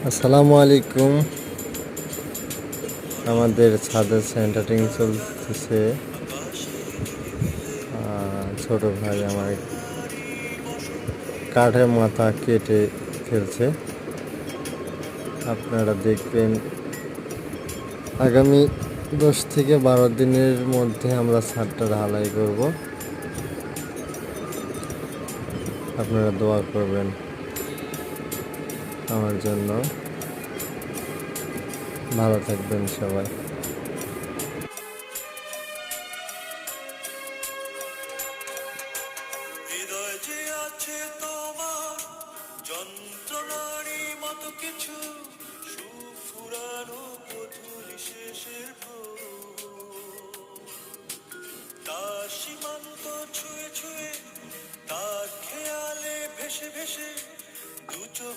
আসসালামু আলাইকুম। আমাদের ছাদের সেন্টারিং চলতেছে। ছোট ভাই আমার কাঠের মাথা কেটে ফেলছে। আপনারা দেখবেন আগামী 10 থেকে 12 দিনের মধ্যে আমরা ছাদটা ঢালাই করব। আপনারা দোয়া করবেন আমার জন্য। ভালো থাকবেন সবাই। হৃদয় যে আছে তোমার যন্ত্রণারই মতো কিছু সুফুরানো মধুর শেষের তার সীমান্ত ছুঁয়ে ছুঁয়ে তার খেয়ালে ভেসে ভেসে দু চোখ